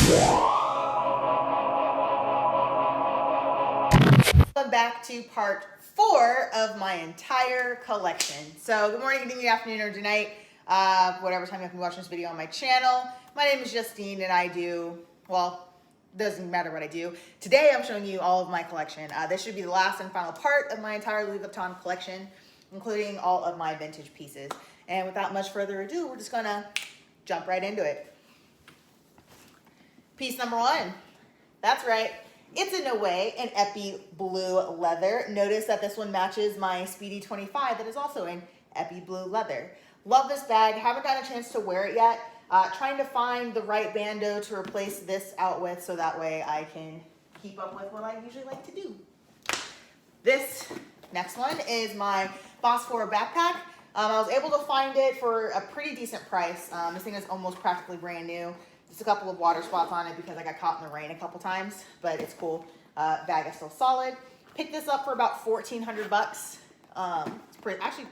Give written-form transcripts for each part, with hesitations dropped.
Welcome back to part 4 of my entire collection. So good morning, good evening, good afternoon, or good night, whatever time you can watch this video on my channel. My name is Justine and I do, well, doesn't matter what I do. Today I'm showing you all of my collection. This should be the last and final part of my entire Louis Vuitton collection, including all of my vintage pieces. And without much further ado, we're just gonna jump right into it. Piece number 1. That's right. It's in a way an epi blue leather. Notice that this one matches my Speedy 25 that is also in epi blue leather. Love this bag. Haven't gotten a chance to wear it yet. Trying to find the right bandeau to replace this out with so that way I can keep up with what I usually like to do. This next one is my Boss 4 backpack. I was able to find it for a pretty decent price. This thing is almost practically brand new. Just a couple of water spots on it because I got caught in the rain a couple times, but it's cool. Bag is still solid. Picked this up for about 1,400 bucks. It's pretty, actually,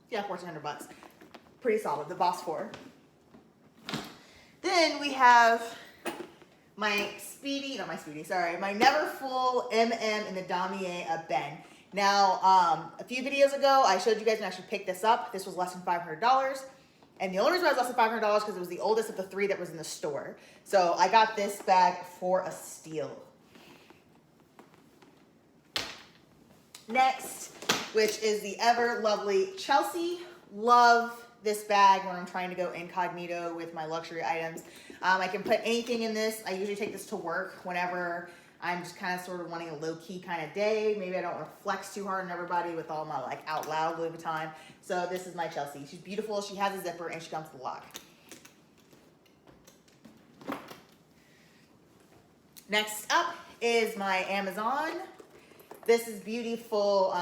yeah, 1,400 bucks. Pretty solid, the Boss 4. Then we have my my Never Full MM in the Damier Ben. Now, a few videos ago, I showed you guys when I actually picked this up. This was less than $500. And the only reason why it was less than $500 because it was the oldest of the 3 that was in the store. So I got this bag for a steal. Next, which is the ever lovely Chelsea. Love this bag when I'm trying to go incognito with my luxury items. I can put anything in this. I usually take this to work whenever I'm just kind of sort of wanting a low-key kind of day. Maybe I don't want to flex too hard on everybody with all my like out loud Louis Vuitton. So this is my Chelsea. She's beautiful. She has a zipper and she comes with a lock. Next up is my Amazon. This is beautiful.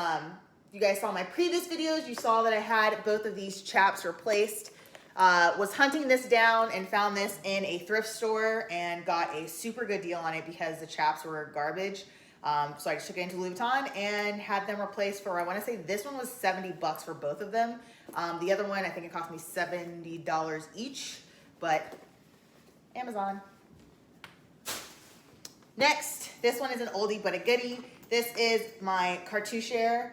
You guys saw my previous videos. You saw that I had both of these chaps replaced. Was hunting this down and found this in a thrift store and got a super good deal on it because the chaps were garbage. So I just took it into Louis Vuitton and had them replaced for, I want to say this one was 70 bucks for both of them. The other one, I think it cost me $70 each, but Amazon. Next, this one is an oldie but a goodie. This is my Cartouchier.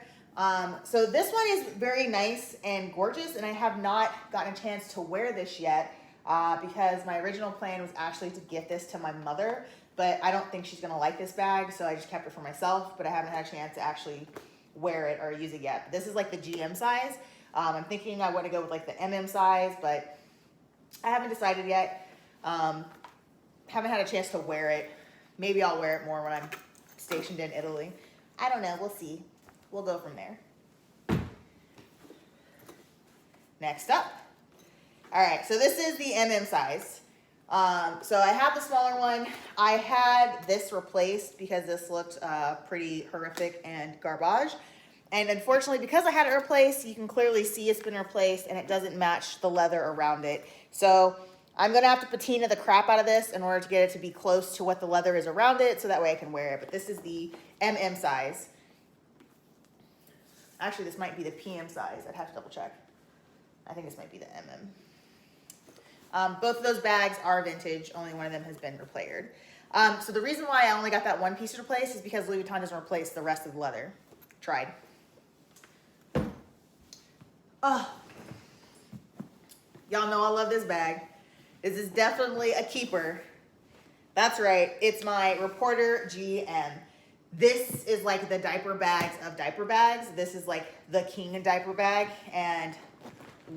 So this one is very nice and gorgeous, and I have not gotten a chance to wear this yet because my original plan was actually to gift this to my mother, but I don't think she's gonna like this bag, so I just kept it for myself, but I haven't had a chance to actually wear it or use it yet. This is like the GM size. I'm thinking I want to go with like the MM size, but I haven't decided yet. Haven't had a chance to wear it. Maybe I'll wear it more when I'm stationed in Italy. I don't know, we'll see. We'll go from there. Next up. All right, so this is the MM size. So I have the smaller one. I had this replaced because this looked pretty horrific and garbage. And unfortunately, because I had it replaced, you can clearly see it's been replaced and it doesn't match the leather around it. So I'm gonna have to patina the crap out of this in order to get it to be close to what the leather is around it so that way I can wear it. But this is the MM size. Actually, this might be the PM size. I'd have to double check. I think this might be the MM. Both of those bags are vintage. Only one of them has been repaired. So the reason why I only got that one piece replaced is because Louis Vuitton doesn't replace the rest of the leather. Tried. Oh, y'all know I love this bag. This is definitely a keeper. That's right. It's my Rodone Gm. This is like the diaper bags of diaper bags. This is like the king of diaper bag and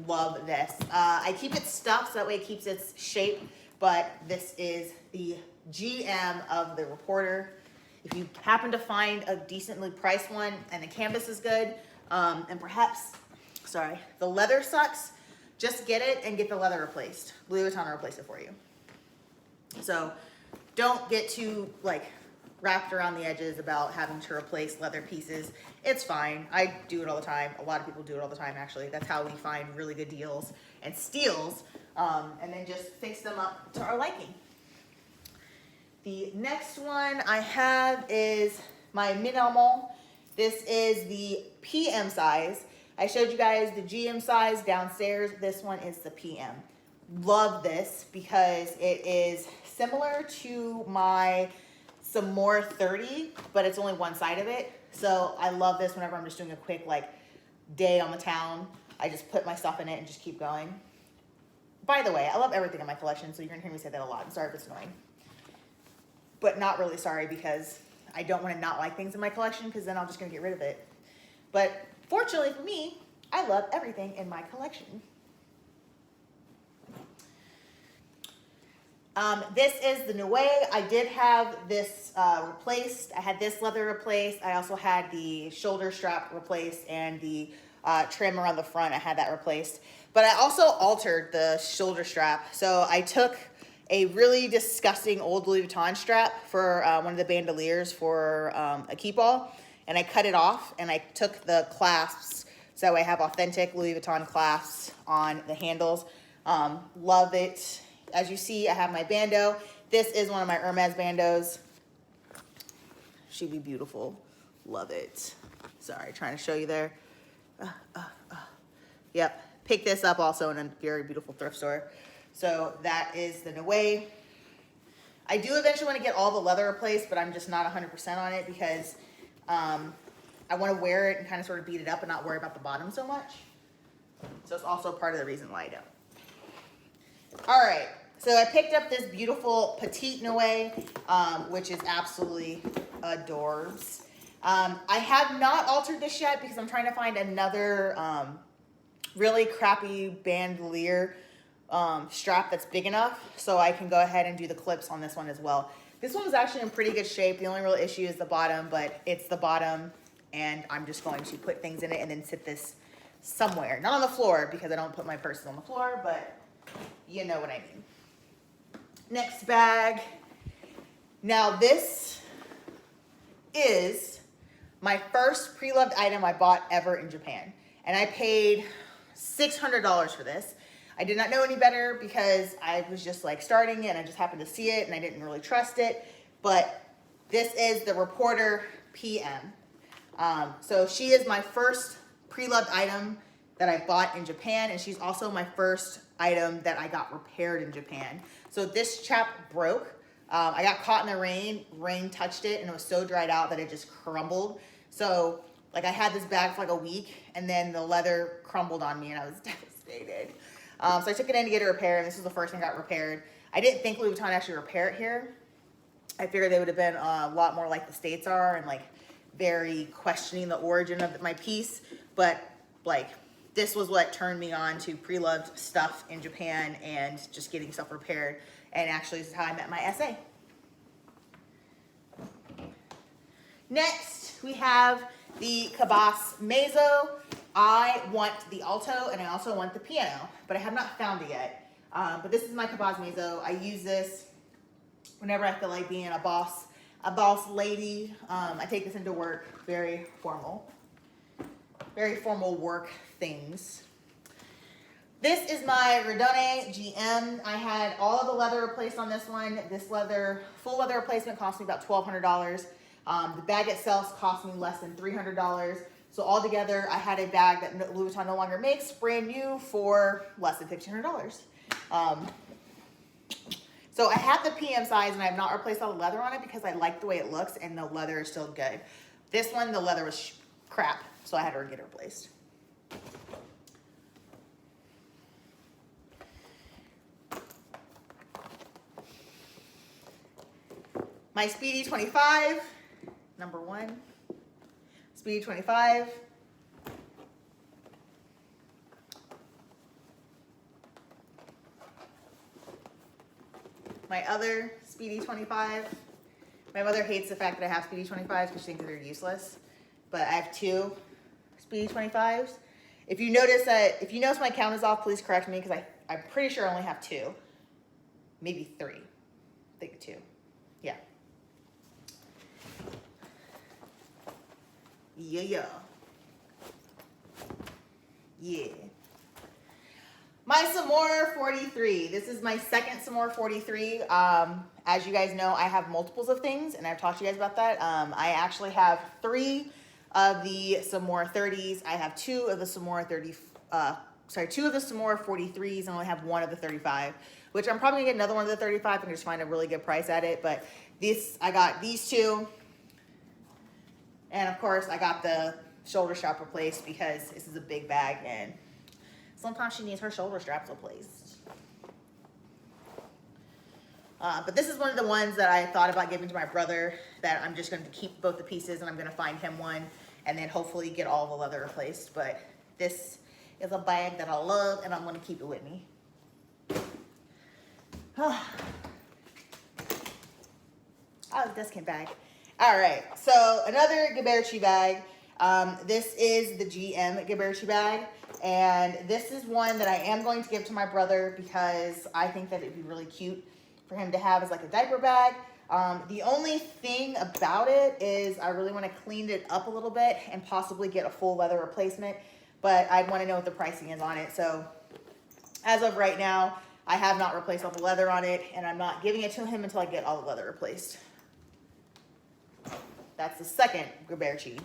love this. I keep it stuffed so that way it keeps its shape, but this is the GM of the Rodone. If you happen to find a decently priced one and the canvas is good, and perhaps, the leather sucks, just get it and get the leather replaced. Louis Vuitton will replace it for you. So don't get too like wrapped around the edges about having to replace leather pieces. It's fine. I do it all the time. A lot of people do it all the time, actually. That's how we find really good deals and steals, and then just fix them up to our liking. The next one I have is my Monogram. This is the PM size. I showed you guys the GM size downstairs. This one is the PM. love this because it is similar to my some more 30, but it's only one side of it. So I love this whenever I'm just doing a quick like day on the town. I just put my stuff in it and just keep going. By the way, I love everything in my collection, so you're gonna hear me say that a lot. I'm sorry if it's annoying. But not really sorry, because I don't want to not like things in my collection, because then I'm just gonna get rid of it. But fortunately for me, I love everything in my collection. This is the Noe. I did have this replaced. I had this leather replaced. I also had the shoulder strap replaced and the trim around the front. I had that replaced. But I also altered the shoulder strap. So I took a really disgusting old Louis Vuitton strap for one of the bandoliers for a keep-all. And I cut it off and I took the clasps. So I have authentic Louis Vuitton clasps on the handles. Love it. As you see, I have my bandeau. This is one of my Hermes bandeaus. She'd be beautiful. Love it. Sorry, trying to show you there. Yep, picked this up also in a very beautiful thrift store. So that is the Noe. I do eventually want to get all the leather replaced, but I'm just not 100% on it because I want to wear it and kind of sort of beat it up and not worry about the bottom so much. So it's also part of the reason why I don't. All right, so I picked up this beautiful petite Noe, which is absolutely adorbs. I have not altered this yet because I'm trying to find another really crappy bandolier strap that's big enough so I can go ahead and do the clips on this one as well. This one is actually in pretty good shape. The only real issue is the bottom, but it's the bottom, and I'm just going to put things in it and then sit this somewhere. Not on the floor because I don't put my purses on the floor, but you know what I mean. Next bag. Now this is my first pre-loved item I bought ever in Japan. And I paid $600 for this. I did not know any better because I was just like starting it and I just happened to see it and I didn't really trust it. But this is the Reporter PM. So she is my first pre-loved item that I bought in Japan, and she's also my first item that I got repaired in Japan. So this chap broke. I got caught in the rain touched it, and it was so dried out that it just crumbled. So like I had this bag for like a week, and then the leather crumbled on me, and I was devastated. So I took it in to get it repaired, and this was the first thing I got repaired. I didn't think Louis Vuitton actually repair it here. I figured they would have been a lot more like the States are, and like very questioning the origin of my piece, but like this was what turned me on to pre-loved stuff in Japan and just getting stuff repaired. And actually this is how I met my SA. Next, we have the Cabas Maiso. I want the alto and I also want the piano, but I have not found it yet. But this is my Cabas Maiso. I use this whenever I feel like being a boss lady. I take this into work, very formal work things. This is my Rodone Gm. I had all of the leather replaced on this one. This full leather replacement cost me about $1,200. The bag itself cost me less than $300. So altogether, I had a bag that Louis Vuitton no longer makes, brand new, for less than $1,500. So I have the PM size, and I have not replaced all the leather on it because I like the way it looks, and the leather is still good. This one, the leather was crap, so I had to get it replaced. My Speedy 25, number one. Speedy 25. My other Speedy 25. My mother hates the fact that I have Speedy 25s because she thinks they're useless. But I have two Speedy 25s. If you notice my count is off, please correct me because I'm pretty sure I only have two. Maybe three. I think two. Yeah. Yeah. My Samore 43. This is my second Samore 43. As you guys know, I have multiples of things, and I've talked to you guys about that. I actually have 3 of the Samore 30s. I have 2 of the Samore two of the Samora 43s and only have one of the 35, which I'm probably gonna get another one of the 35 and just find a really good price at it. But I got these two. And of course I got the shoulder strap replaced because this is a big bag and sometimes she needs her shoulder straps replaced. But this is one of the ones that I thought about giving to my brother, that I'm just going to keep both the pieces and I'm going to find him one and then hopefully get all the leather replaced. But this is a bag that I love and I'm going to keep it with me. Oh, the Duskin bag. All right, so another Gibberichey bag. This is the GM Gibberichey bag, and this is one that I am going to give to my brother because I think that it'd be really cute for him to have as like a diaper bag. The only thing about it is I really want to clean it up a little bit and possibly get a full leather replacement, but I'd want to know what the pricing is on it. So as of right now, I have not replaced all the leather on it, and I'm not giving it to him until I get all the leather replaced. That's the second Gibberichey.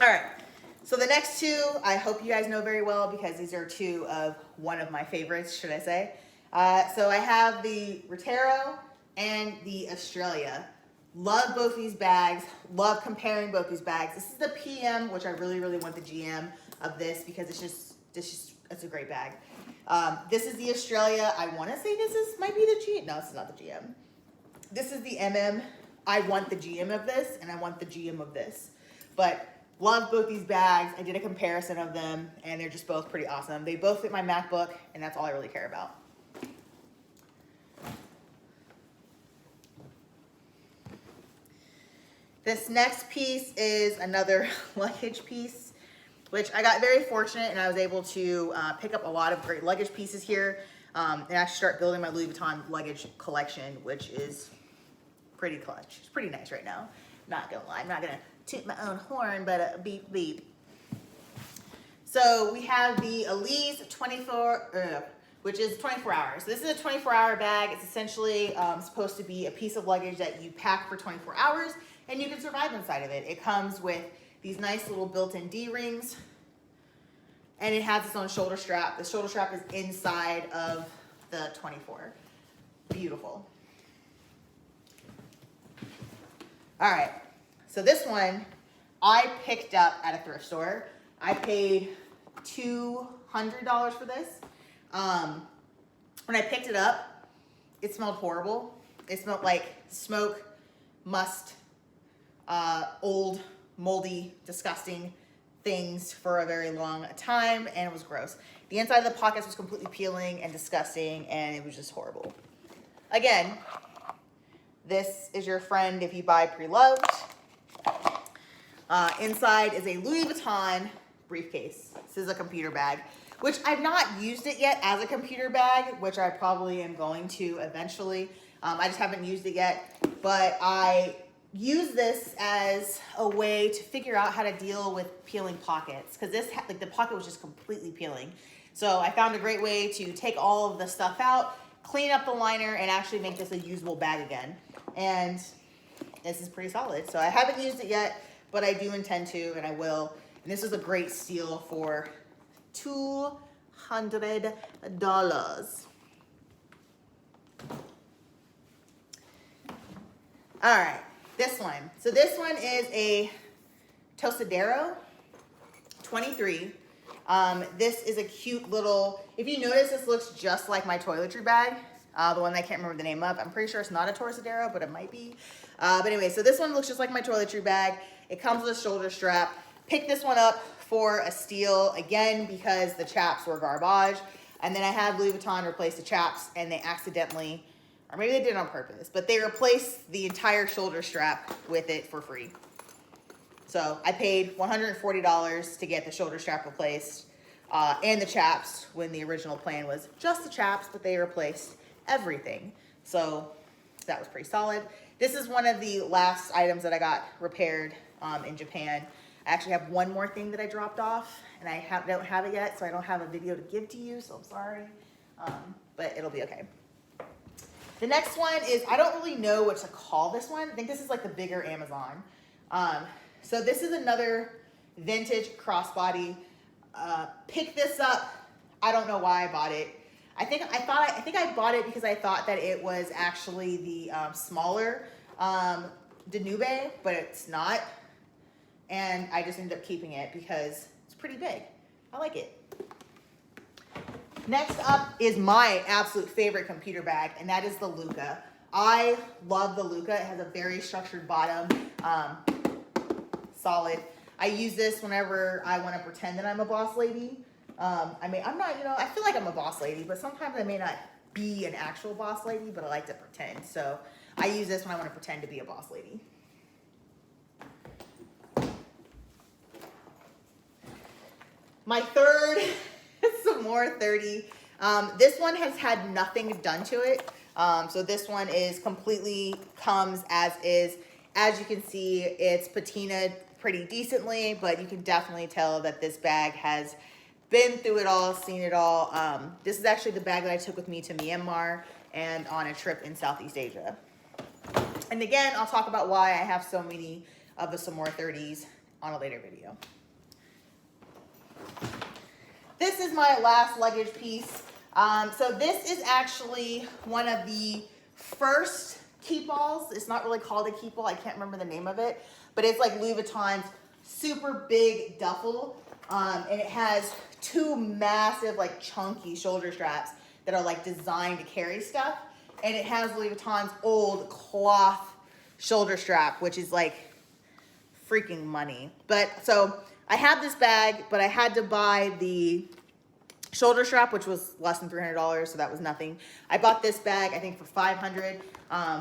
All right, so the next two, I hope you guys know very well because these are two of one of my favorites, should I say. So I have the Rotero and the Australia. Love both these bags, love comparing both these bags. This is the PM, which I really, really want the GM of this because it's a great bag. This is the Australia. I want to say might be the GM. No, this is not the GM. This is the MM. I want the GM of this and I want the GM of this. But love both these bags. I did a comparison of them and they're just both pretty awesome. They both fit my MacBook and that's all I really care about. This next piece is another luggage piece, which I got very fortunate and I was able to pick up a lot of great luggage pieces here and actually start building my Louis Vuitton luggage collection, which is pretty clutch. It's pretty nice right now. Not gonna lie, I'm not gonna toot my own horn, but beep beep. So we have the Elise 24, which is 24 hours. So this is a 24-hour bag. It's essentially supposed to be a piece of luggage that you pack for 24 hours and you can survive inside of it. It comes with these nice little built-in D-rings and it has its own shoulder strap. The shoulder strap is inside of the 24. Beautiful. All right, so this one I picked up at a thrift store. I paid $200 for this. When I picked it up, it smelled horrible. It smelled like smoke, must, old, moldy, disgusting things for a very long time, and it was gross. The inside of the pockets was completely peeling and disgusting, and it was just horrible. Again, this is your friend if you buy pre-loved. Inside is a Louis Vuitton briefcase. This is a computer bag, which I've not used it yet as a computer bag, which I probably am going to eventually. I just haven't used it yet, but I use this as a way to figure out how to deal with peeling pockets because this, like the pocket was just completely peeling. So I found a great way to take all of the stuff out, clean up the liner, and actually make this a usable bag again. And this is pretty solid. So I haven't used it yet, but I do intend to, and I will. And this is a great steal for $200. All right, this one. So this one is a Tosadero 23. This is a cute little, if you notice, this looks just like my toiletry bag, the one I can't remember the name of. I'm pretty sure it's not a Tosadero, but it might be. But anyway, so this one looks just like my toiletry bag. It comes with a shoulder strap. Picked this one up for a steal, again, because the chaps were garbage. And then I had Louis Vuitton replace the chaps, and they accidentally, or maybe they did it on purpose, but they replaced the entire shoulder strap with it for free. So I paid $140 to get the shoulder strap replaced and the chaps when the original plan was just the chaps, but they replaced everything. So that was pretty solid. This is one of the last items that I got repaired in Japan. I actually have one more thing that I dropped off and I don't have it yet, so I don't have a video to give to you, so I'm sorry, but it'll be okay. The next one is, I don't really know what to call this one. I think this is like the bigger Amazon. So this is vintage crossbody. Pick this up. I don't know why I bought it. I think I bought it because I thought that it was actually the smaller Danube, but it's not. And I just ended up keeping it because it's pretty big. I like it. Next up is my absolute favorite computer bag, and that is the Luca. I love the Luca. It has a very structured bottom, solid. I use this whenever I want to pretend that I'm a boss lady. I mean, I'm not, I feel like I'm a boss lady, but sometimes I may not be an actual boss lady, but I like to pretend. So I use this when I want to pretend to be a boss lady. My third is some more 30. This one has had nothing done to it. So this one is completely comes as is. As you can see, it's patinaed pretty decently, but you can definitely tell that this bag has been through it all, seen it all. This is actually the bag that I took with me to Myanmar and on a trip in Southeast Asia. And again, I'll talk about why I have so many of the some more 30s on a later video. This is my last luggage piece. So this is actually one of the first keep-alls. It's not really called a keep-all. I can't remember the name of it, but it's like Louis Vuitton's super big duffel. And it has two massive, like chunky shoulder straps that are like designed to carry stuff. And it has Louis Vuitton's old cloth shoulder strap, which is like freaking money. But so I have this bag, but I had to buy the shoulder strap, which was less than $300, so that was nothing. I bought this bag, I think, for $500.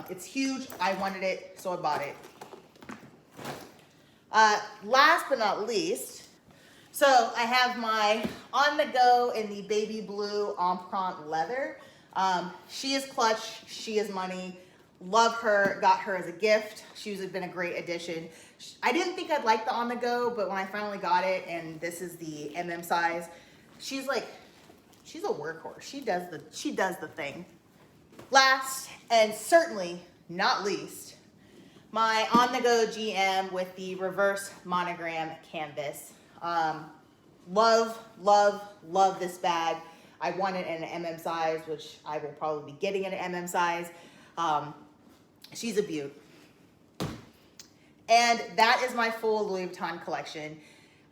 It's huge. I wanted it, so I bought it. Last but not least, so I have my On The Go in the baby blue Empreinte leather. She is clutch. She is money. Love her. Got her as a gift. She's been a great addition. I didn't think I'd like the On The Go, but when I finally got it, and this is the MM size, she's a workhorse. She does the thing. Last and certainly not least, my On The Go GM with the reverse Monogram Canvas. Love this bag. I want it in an MM size, which I will probably be getting in an MM size. She's a beaut. And that is my full Louis Vuitton collection.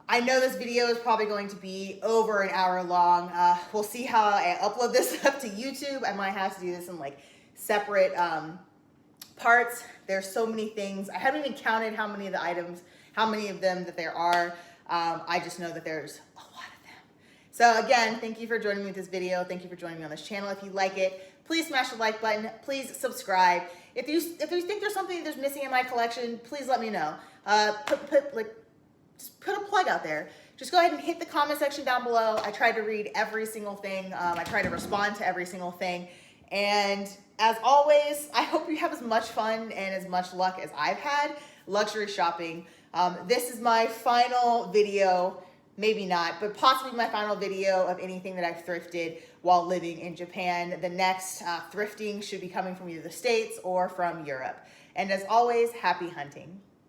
I know this video is probably going to be over an hour long. We'll see how I upload this up to YouTube. I might have to do this in like separate parts. There's so many things. I haven't even counted how many of the items, how many of them that there are. I just know that there's a lot of them. So again, thank you for joining me with this video. Thank you for joining me on this channel. If you like it, please smash the like button. Please subscribe. If you think there's something that's missing in my collection, please let me know. Just put a plug out there. Just go ahead and hit the comment section down below. I try to read every single thing. I try to respond to every single thing. And as always, I hope you have as much fun and as much luck as I've had luxury shopping. This is my final video, maybe not, but possibly my final video of anything that I've thrifted while living in Japan. The next thrifting should be coming from either the States or from Europe. And as always, happy hunting.